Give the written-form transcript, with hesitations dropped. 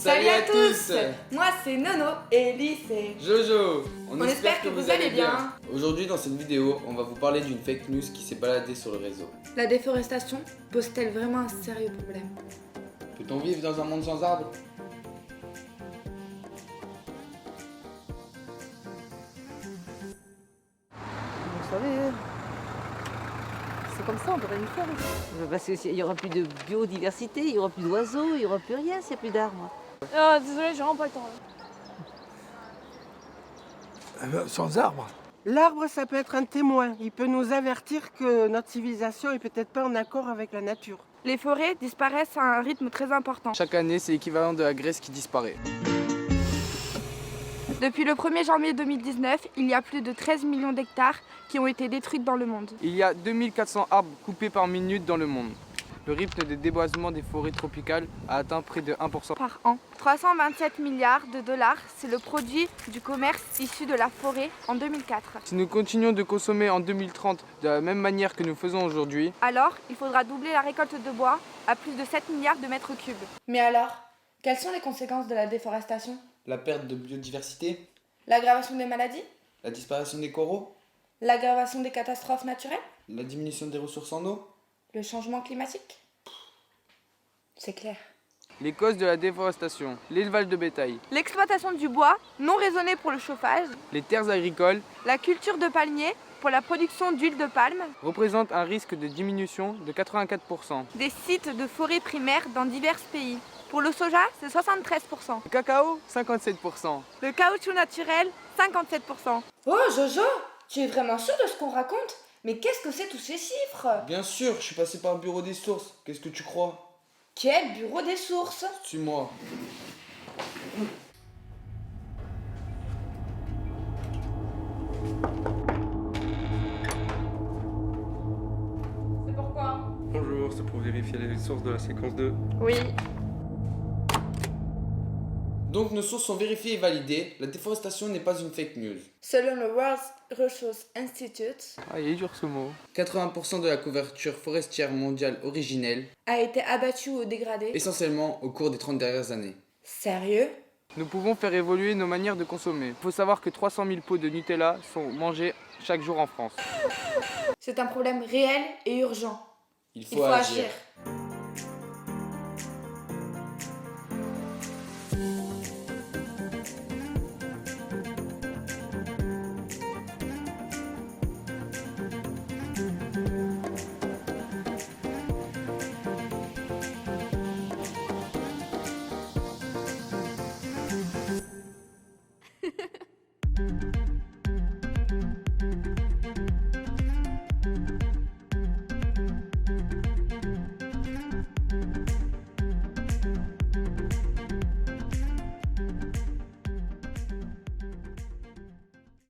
Salut à tous. Moi c'est Nono et Ellie c'est Jojo. On espère que vous allez bien. Aujourd'hui dans cette vidéo, on va vous parler d'une fake news qui s'est baladée sur le réseau. La déforestation pose-t-elle vraiment un sérieux problème? Peut-on vivre dans un monde sans arbres? Vous savez, c'est comme ça, on peut rien y faire. Parce qu'il n'y aura plus de biodiversité, il n'y aura plus d'oiseaux, il n'y aura plus rien s'il n'y a plus d'arbres. Désolé, j'ai vraiment pas le temps là. Sans arbre. L'arbre, ça peut être un témoin. Il peut nous avertir que notre civilisation est peut-être pas en accord avec la nature. Les forêts disparaissent à un rythme très important. Chaque année, c'est l'équivalent de la Grèce qui disparaît. Depuis le 1er janvier 2019, il y a plus de 13 millions d'hectares qui ont été détruits dans le monde. Il y a 2400 arbres coupés par minute dans le monde. Le rythme de déboisement des forêts tropicales a atteint près de 1% Par an. 327 milliards de dollars, c'est le produit du commerce issu de la forêt en 2004. Si nous continuons de consommer en 2030 de la même manière que nous faisons aujourd'hui, Alors, il faudra doubler la récolte de bois à plus de 7 milliards de mètres cubes. Mais alors, quelles sont les conséquences de la déforestation? La perte de biodiversité, L'aggravation des maladies? la disparition des coraux, L'aggravation des catastrophes naturelles? la diminution des ressources en eau. Le changement climatique? C'est clair. les causes de la déforestation, l'élevage de bétail, L'exploitation du bois non raisonné pour le chauffage, les terres agricoles la culture de palmiers pour la production d'huile de palme, représentent un risque de diminution de 84%. des sites de forêts primaires dans divers pays. Pour le soja, c'est 73%. Le cacao, 57%. Le caoutchouc naturel, 57%. Oh Jojo, tu es vraiment sûr de ce qu'on raconte? Mais qu'est-ce que c'est tous ces chiffres? Bien sûr, je suis passé par le bureau des sources. Qu'est-ce que tu crois? Quel bureau des sources? Suis-moi. C'est pourquoi? Bonjour, c'est pour vérifier les sources de la séquence 2. Oui. Donc nos sources sont vérifiées et validées. La déforestation n'est pas une fake news. Selon le World Resources Institute, Ah, il est dur ce mot. 80% de la couverture forestière mondiale originelle, a été abattue ou dégradée. essentiellement au cours des 30 dernières années. Sérieux? Nous pouvons faire évoluer nos manières de consommer. Il faut savoir que 300 000 pots de Nutella sont mangés chaque jour en France. C'est un problème réel et urgent. Il Il faut agir.